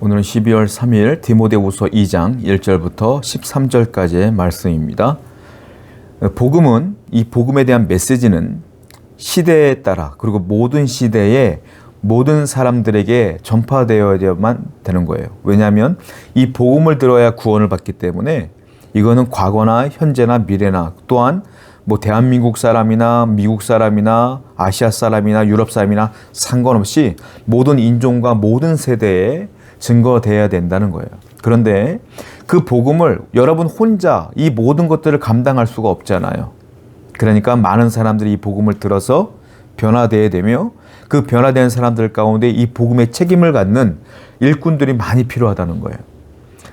오늘은 12월 3일 디모데후서 2장 1절부터 13절까지의 말씀입니다. 복음은, 이 복음에 대한 메시지는 시대에 따라 그리고 모든 시대에 모든 사람들에게 전파되어야만 되는 거예요. 왜냐하면 이 복음을 들어야 구원을 받기 때문에 이거는 과거나 현재나 미래나 또한 대한민국 사람이나 미국 사람이나 아시아 사람이나 유럽 사람이나 상관없이 모든 인종과 모든 세대에 증거되어야 된다는 거예요. 그런데 그 복음을 여러분 혼자 이 모든 것들을 감당할 수가 없잖아요. 그러니까 많은 사람들이 이 복음을 들어서 변화되어야 되며 그 변화된 사람들 가운데 이 복음의 책임을 갖는 일꾼들이 많이 필요하다는 거예요.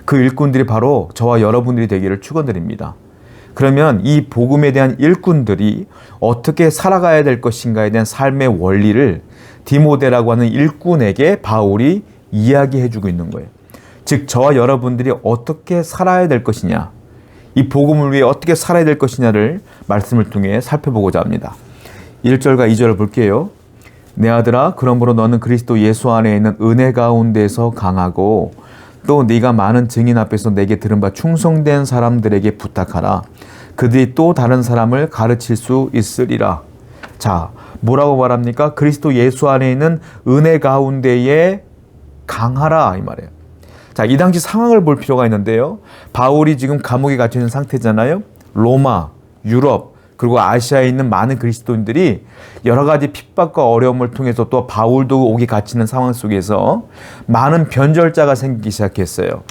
그 일꾼들이 바로 저와 여러분들이 되기를 축원드립니다. 그러면 이 복음에 대한 일꾼들이 어떻게 살아가야 될 것인가에 대한 삶의 원리를 디모데라고 하는 일꾼에게 바울이 이야기해주고 있는 거예요. 즉 저와 여러분들이 어떻게 살아야 될 것이냐, 이 복음을 위해 어떻게 살아야 될 것이냐를 말씀을 통해 살펴보고자 합니다. 1절과 2절을 볼게요. 내 아들아, 그러므로 너는 그리스도 예수 안에 있는 은혜 가운데서 강하고 또 네가 많은 증인 앞에서 내게 들은 바 충성된 사람들에게 부탁하라. 그들이 또 다른 사람을 가르칠 수 있으리라. 자, 뭐라고 말합니까? 그리스도 예수 안에 있는 은혜 가운데에 강하라, 이 말이에요. 자, 이 당시 상황을 볼 필요가 있는데요. 바울이 지금 감옥에 갇혀 있는 상태잖아요. 로마, 유럽, 그리고 아시아에 있는 많은 그리스도인들이 여러 가지 핍박과 어려움을 통해서 또 바울도 옥에 갇히는 상황 속에서 많은 변절자가 생기기 시작했어요.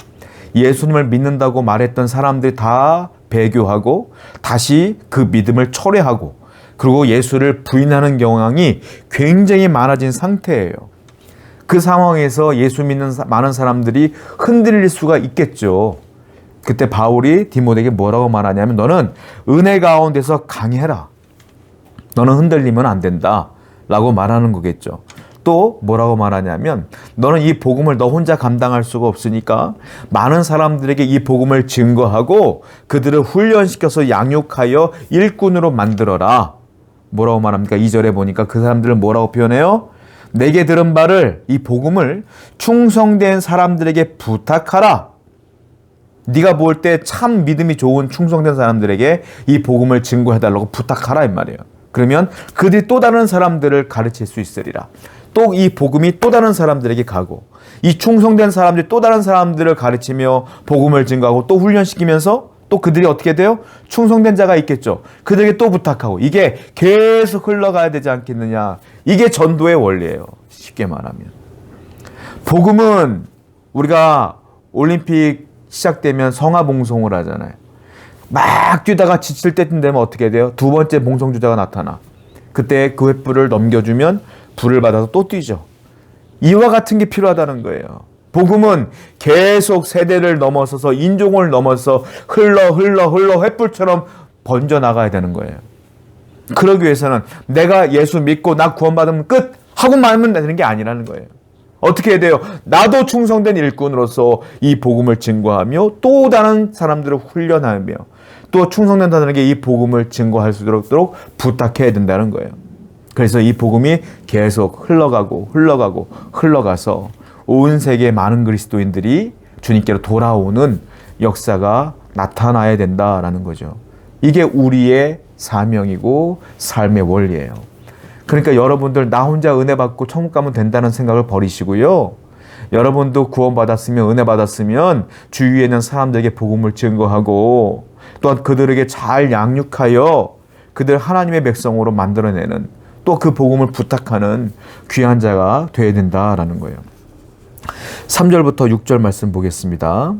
예수님을 믿는다고 말했던 사람들이 다 배교하고 다시 그 믿음을 철회하고 그리고 예수를 부인하는 경향이 굉장히 많아진 상태예요. 그 상황에서 예수 믿는 많은 사람들이 흔들릴 수가 있겠죠. 그때 바울이 디모데에게 뭐라고 말하냐면 너는 은혜 가운데서 강해라. 너는 흔들리면 안 된다 라고 말하는 거겠죠. 또 뭐라고 말하냐면 너는 이 복음을 너 혼자 감당할 수가 없으니까 많은 사람들에게 이 복음을 증거하고 그들을 훈련시켜서 양육하여 일꾼으로 만들어라. 뭐라고 말합니까? 2절에 보니까 그 사람들을 뭐라고 표현해요? 내게 들은 바를, 이 복음을 충성된 사람들에게 부탁하라. 네가 볼 때 참 믿음이 좋은 충성된 사람들에게 이 복음을 증거해달라고 부탁하라 이 말이에요. 그러면 그들이 또 다른 사람들을 가르칠 수 있으리라. 또 이 복음이 또 다른 사람들에게 가고 이 충성된 사람들이 또 다른 사람들을 가르치며 복음을 증거하고 또 훈련시키면서 또 그들이 어떻게 돼요? 충성된 자가 있겠죠. 그들에게 또 부탁하고 이게 계속 흘러가야 되지 않겠느냐. 이게 전도의 원리예요. 쉽게 말하면. 복음은 우리가 올림픽 시작되면 성화봉송을 하잖아요. 막 뛰다가 지칠 때쯤 되면 어떻게 돼요? 두 번째 봉송주자가 나타나. 그때 그 횃불을 넘겨주면 불을 받아서 또 뛰죠. 이와 같은 게 필요하다는 거예요. 복음은 계속 세대를 넘어서서 인종을 넘어서 흘러 횃불처럼 번져나가야 되는 거예요. 그러기 위해서는 내가 예수 믿고 나 구원받으면 끝! 하고 말면 되는 게 아니라는 거예요. 어떻게 해야 돼요? 나도 충성된 일꾼으로서 이 복음을 증거하며 또 다른 사람들을 훈련하며 또 충성된 사람에게 이 복음을 증거할 수 있도록 부탁해야 된다는 거예요. 그래서 이 복음이 계속 흘러가서 온 세계의 많은 그리스도인들이 주님께로 돌아오는 역사가 나타나야 된다라는 거죠. 이게 우리의 사명이고 삶의 원리예요. 그러니까 여러분들 나 혼자 은혜 받고 천국 가면 된다는 생각을 버리시고요. 여러분도 구원받았으면 은혜 받았으면 주위에 있는 사람들에게 복음을 증거하고 또한 그들에게 잘 양육하여 그들 하나님의 백성으로 만들어내는 또 그 복음을 부탁하는 귀한 자가 되어야 된다라는 거예요. 3절부터 6절 말씀 보겠습니다.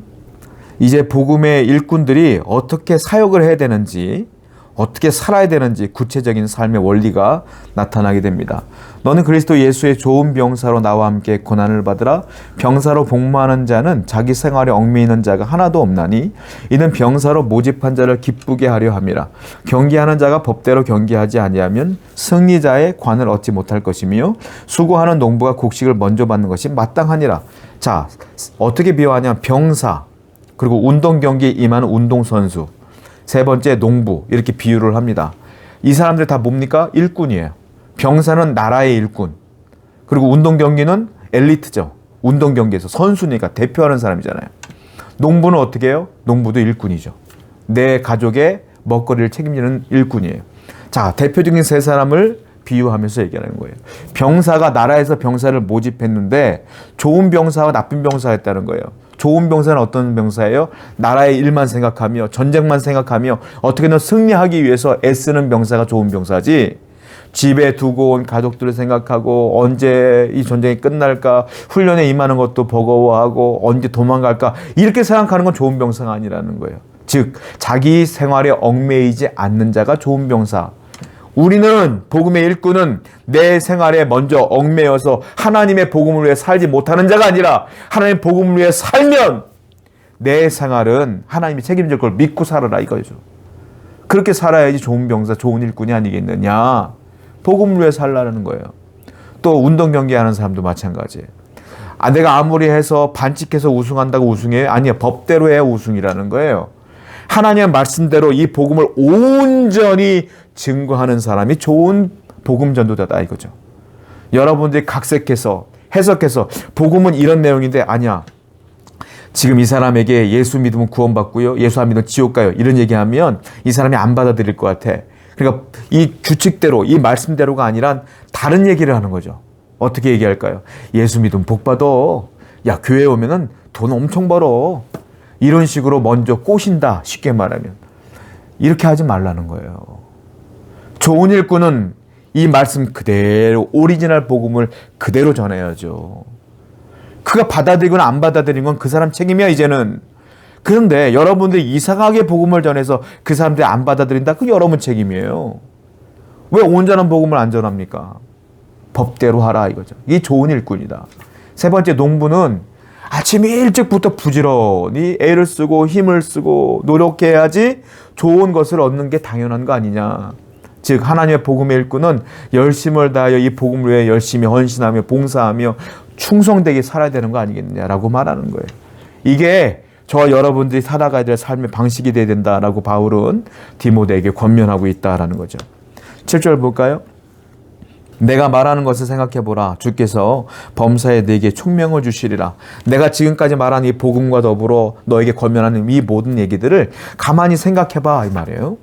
이제 복음의 일꾼들이 어떻게 사역을 해야 되는지 어떻게 살아야 되는지 구체적인 삶의 원리가 나타나게 됩니다. 너는 그리스도 예수의 좋은 병사로 나와 함께 고난을 받으라. 병사로 복무하는 자는 자기 생활에 얽매이는 자가 하나도 없나니 이는 병사로 모집한 자를 기쁘게 하려 함이라. 경기하는 자가 법대로 경기하지 아니하면 승리자의 관을 얻지 못할 것이며 수고하는 농부가 곡식을 먼저 받는 것이 마땅하니라. 자, 어떻게 비유하냐면 병사, 그리고 운동 경기에 임하는 운동선수, 세 번째 농부, 이렇게 비유를 합니다. 이 사람들 다 뭡니까? 일꾼이에요. 병사는 나라의 일꾼. 그리고 운동 경기는 엘리트죠. 운동 경기에서 선수니까 대표하는 사람이잖아요. 농부는 어떻게 해요? 농부도 일꾼이죠. 내 가족의 먹거리를 책임지는 일꾼이에요. 자, 대표적인 세 사람을 비유하면서 얘기하는 거예요. 병사가 나라에서 병사를 모집했는데 좋은 병사와 나쁜 병사가 있다는 거예요. 좋은 병사는 어떤 병사예요? 나라의 일만 생각하며 전쟁만 생각하며 어떻게든 승리하기 위해서 애쓰는 병사가 좋은 병사지, 집에 두고 온 가족들을 생각하고 언제 이 전쟁이 끝날까, 훈련에 임하는 것도 버거워하고 언제 도망갈까, 이렇게 생각하는 건 좋은 병사가 아니라는 거예요. 즉 자기 생활에 얽매이지 않는 자가 좋은 병사. 우리는 복음의 일꾼은 내 생활에 먼저 얽매여서 하나님의 복음을 위해 살지 못하는 자가 아니라 하나님의 복음을 위해 살면 내 생활은 하나님이 책임질 걸 믿고 살아라 이거죠. 그렇게 살아야지 좋은 병사, 좋은 일꾼이 아니겠느냐. 복음을 위해 살라는 거예요. 또 운동 경기하는 사람도 마찬가지예요. 내가 아무리 해서 반칙해서 우승한다고 우승해? 아니요. 법대로 해야 우승이라는 거예요. 하나님의 말씀대로 이 복음을 온전히 증거하는 사람이 좋은 복음 전도자다 이거죠. 여러분들이 각색해서 해석해서 복음은 이런 내용인데 아니야, 지금 이 사람에게 예수 믿으면 구원받고요, 예수 안 믿으면 지옥 가요, 이런 얘기하면 이 사람이 안 받아들일 것 같아. 그러니까 이 규칙대로, 이 말씀대로가 아니라 다른 얘기를 하는 거죠. 어떻게 얘기할까요? 예수 믿으면 복 받아. 야, 교회 오면은 돈 엄청 벌어. 이런 식으로 먼저 꼬신다, 쉽게 말하면. 이렇게 하지 말라는 거예요. 좋은 일꾼은 이 말씀 그대로, 오리지널 복음을 그대로 전해야죠. 그가 받아들이거나 안 받아들인 건 그 사람 책임이야 이제는. 그런데 여러분들이 이상하게 복음을 전해서 그 사람들이 안 받아들인다, 그게 여러분 책임이에요. 왜 온전한 복음을 안 전합니까? 법대로 하라 이거죠. 이게 좋은 일꾼이다. 세 번째, 농부는 아침 일찍부터 부지런히 애를 쓰고 힘을 쓰고 노력해야지 좋은 것을 얻는 게 당연한 거 아니냐. 즉 하나님의 복음의 일꾼은 열심을 다하여 이 복음을 위해 열심히 헌신하며 봉사하며 충성되게 살아야 되는 거 아니겠느냐라고 말하는 거예요. 이게 저와 여러분들이 살아가야 될 삶의 방식이 되어야 된다라고 바울은 디모데에게 권면하고 있다라는 거죠. 7절 볼까요? 내가 말하는 것을 생각해보라. 주께서 범사에 네게 총명을 주시리라. 내가 지금까지 말한 이 복음과 더불어 너에게 권면하는 이 모든 얘기들을 가만히 생각해봐 이 말이에요.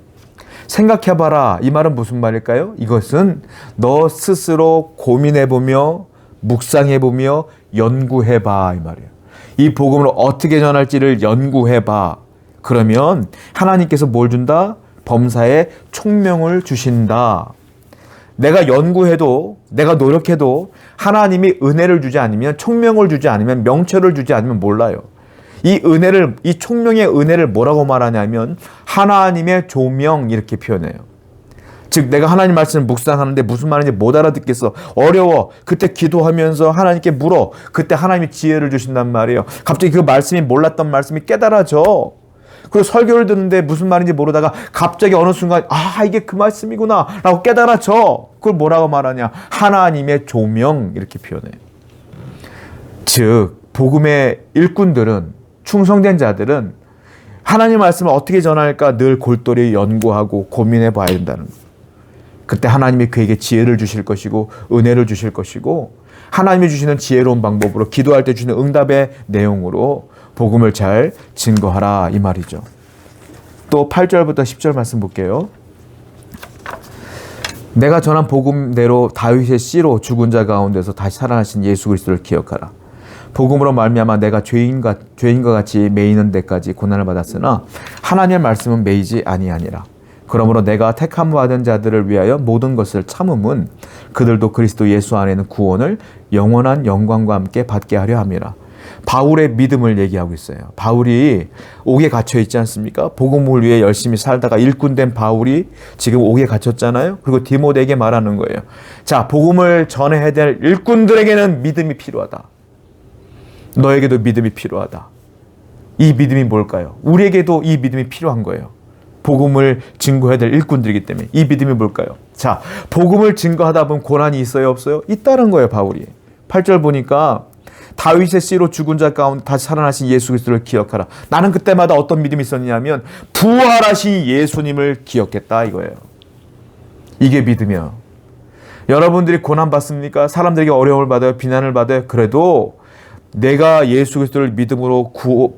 생각해봐라 이 말은 무슨 말일까요? 이것은 너 스스로 고민해보며 묵상해보며 연구해봐 이 말이에요. 이 복음을 어떻게 전할지를 연구해봐. 그러면 하나님께서 뭘 준다? 범사에 총명을 주신다. 내가 연구해도, 내가 노력해도 하나님이 은혜를 주지 않으면, 총명을 주지 않으면, 명철을 주지 않으면 몰라요. 이 은혜를, 이 총명의 은혜를 뭐라고 말하냐면 하나님의 조명 이렇게 표현해요. 즉 내가 하나님 말씀을 묵상하는데 무슨 말인지 못 알아듣겠어, 어려워. 그때 기도하면서 하나님께 물어. 그때 하나님이 지혜를 주신단 말이에요. 갑자기 그 말씀이, 몰랐던 말씀이 깨달아져. 그리고 설교를 듣는데 무슨 말인지 모르다가 갑자기 어느 순간 이게 그 말씀이구나 라고 깨달아져. 그걸 뭐라고 말하냐? 하나님의 조명 이렇게 표현해요. 즉 복음의 일꾼들은, 충성된 자들은 하나님 말씀을 어떻게 전할까 늘 골똘히 연구하고 고민해 봐야 된다는 거예요. 그때 하나님이 그에게 지혜를 주실 것이고 은혜를 주실 것이고, 하나님이 주시는 지혜로운 방법으로, 기도할 때 주시는 응답의 내용으로 복음을 잘 증거하라 이 말이죠. 또 8절부터 10절 말씀 볼게요. 내가 전한 복음대로 다윗의 씨로 죽은 자 가운데서 다시 살아나신 예수 그리스도를 기억하라. 복음으로 말미암아 내가 죄인과 같이 매이는 데까지 고난을 받았으나 하나님의 말씀은 매이지 아니하니라. 그러므로 내가 택함 받은 자들을 위하여 모든 것을 참음은 그들도 그리스도 예수 안에는 구원을 영원한 영광과 함께 받게 하려 함이라. 바울의 믿음을 얘기하고 있어요. 바울이 옥에 갇혀 있지 않습니까? 복음을 위해 열심히 살다가 일꾼된 바울이 지금 옥에 갇혔잖아요. 그리고 디모데에게 말하는 거예요. 자, 복음을 전해야 될 일꾼들에게는 믿음이 필요하다. 너에게도 믿음이 필요하다. 이 믿음이 뭘까요? 우리에게도 이 믿음이 필요한 거예요. 복음을 증거해야 될 일꾼들이기 때문에. 이 믿음이 뭘까요? 자, 복음을 증거하다 보면 고난이 있어요, 없어요? 있다는 거예요, 바울이. 8절 보니까 다윗의 씨로 죽은 자 가운데 다시 살아나신 예수 그리스도를 기억하라. 나는 그때마다 어떤 믿음이 있었냐면 부활하신 예수님을 기억했다 이거예요. 이게 믿음이야. 여러분들이 고난 받습니까? 사람들에게 어려움을 받아요? 비난을 받아요? 그래도 내가 예수 그리스도를 믿음으로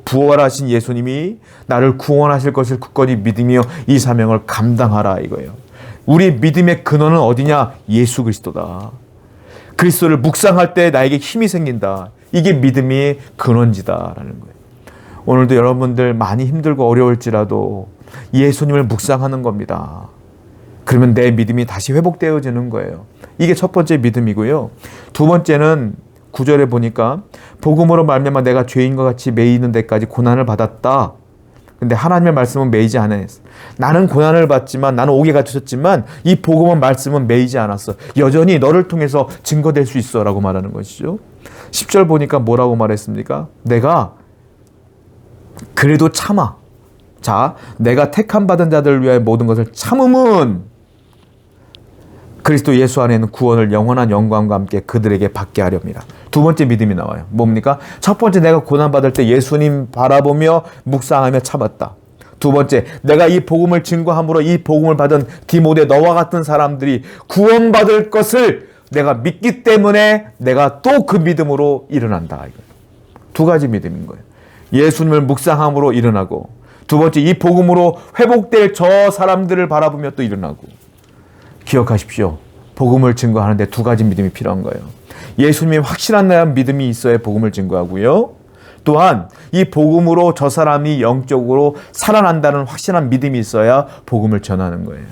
부활하신 예수님이 나를 구원하실 것을 굳건히 믿으며 이 사명을 감당하라 이거예요. 우리 믿음의 근원은 어디냐? 예수 그리스도다. 그리스도를 묵상할 때 나에게 힘이 생긴다. 이게 믿음의 근원지다라는 거예요. 오늘도 여러분들 많이 힘들고 어려울지라도 예수님을 묵상하는 겁니다. 그러면 내 믿음이 다시 회복되어지는 거예요. 이게 첫 번째 믿음이고요. 두 번째는 9절에 보니까 복음으로 말미암아 내가 죄인과 같이 매이는 데까지 고난을 받았다. 근데 하나님의 말씀은 매이지 않았어. 나는 고난을 받지만, 나는 옥에 갇혔지만 이 복음은 말씀은 매이지 않았어. 여전히 너를 통해서 증거될 수 있어 라고 말하는 것이죠. 10절 보니까 뭐라고 말했습니까? 내가 그래도 참아. 자, 내가 택함 받은 자들을 위하여 모든 것을 참음은 그리스도 예수 안에 있는 구원을 영원한 영광과 함께 그들에게 받게 하렵니다. 두 번째 믿음이 나와요. 뭡니까? 첫 번째, 내가 고난받을 때 예수님 바라보며 묵상하며 참았다. 두 번째, 내가 이 복음을 증거함으로 이 복음을 받은 디모데 너와 같은 사람들이 구원받을 것을 내가 믿기 때문에 내가 또 그 믿음으로 일어난다. 두 가지 믿음인 거예요. 예수님을 묵상함으로 일어나고, 두 번째, 이 복음으로 회복될 저 사람들을 바라보며 또 일어나고. 기억하십시오. 복음을 증거하는데 두 가지 믿음이 필요한 거예요. 예수님이 확실한 믿음이 있어야 복음을 증거하고요. 또한 이 복음으로 저 사람이 영적으로 살아난다는 확실한 믿음이 있어야 복음을 전하는 거예요.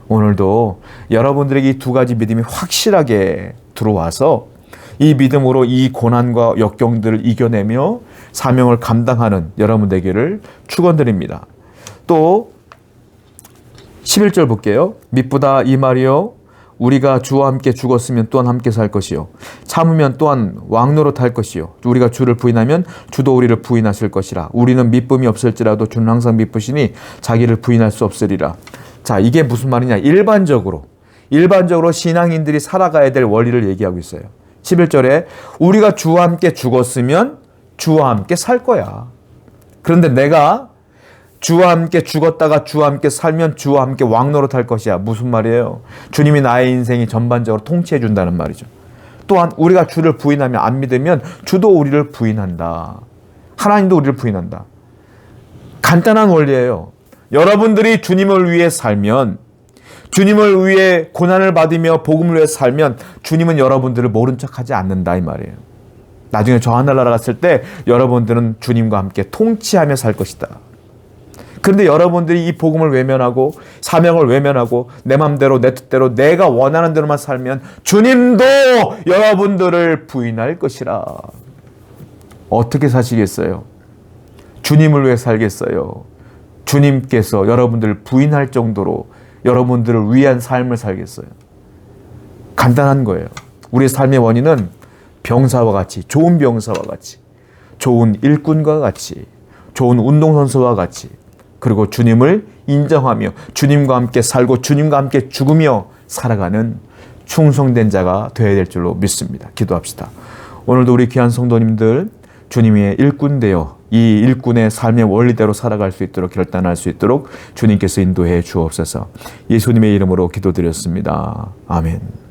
오늘도 여러분들에게 이 두 가지 믿음이 확실하게 들어와서 이 믿음으로 이 고난과 역경들을 이겨내며 사명을 감당하는 여러분 되기를 축원드립니다. 또 11절 볼게요. 미쁘다 이 말이요, 우리가 주와 함께 죽었으면 또한 함께 살 것이요, 참으면 또한 왕노릇 할 것이요, 우리가 주를 부인하면 주도 우리를 부인하실 것이라. 우리는 미쁨이 없을지라도 주는 항상 미쁘시니 자기를 부인할 수 없으리라. 자, 이게 무슨 말이냐? 일반적으로 신앙인들이 살아가야 될 원리를 얘기하고 있어요. 11절에 우리가 주와 함께 죽었으면 주와 함께 살 거야. 그런데 내가 주와 함께 죽었다가 주와 함께 살면 주와 함께 왕노릇 할 것이야. 무슨 말이에요? 주님이 나의 인생이 전반적으로 통치해 준다는 말이죠. 또한 우리가 주를 부인하면, 안 믿으면 주도 우리를 부인한다. 하나님도 우리를 부인한다. 간단한 원리예요. 여러분들이 주님을 위해 살면, 주님을 위해 고난을 받으며 복음을 위해 살면 주님은 여러분들을 모른 척하지 않는다 이 말이에요. 나중에 저 하늘나라 갔을 때 여러분들은 주님과 함께 통치하며 살 것이다. 그런데 여러분들이 이 복음을 외면하고 사명을 외면하고 내 맘대로 내 뜻대로 내가 원하는 대로만 살면 주님도 여러분들을 부인할 것이라. 어떻게 사시겠어요? 주님을 위해 살겠어요? 주님께서 여러분들을 부인할 정도로 여러분들을 위한 삶을 살겠어요? 간단한 거예요. 우리의 삶의 원인은 병사와 같이, 좋은 병사와 같이, 좋은 일꾼과 같이, 좋은 운동선수와 같이, 그리고 주님을 인정하며 주님과 함께 살고 주님과 함께 죽으며 살아가는 충성된 자가 되어야 될 줄로 믿습니다. 기도합시다. 오늘도 우리 귀한 성도님들 주님의 일꾼 되어 이 일꾼의 삶의 원리대로 살아갈 수 있도록, 결단할 수 있도록 주님께서 인도해 주옵소서. 예수님의 이름으로 기도드렸습니다. 아멘.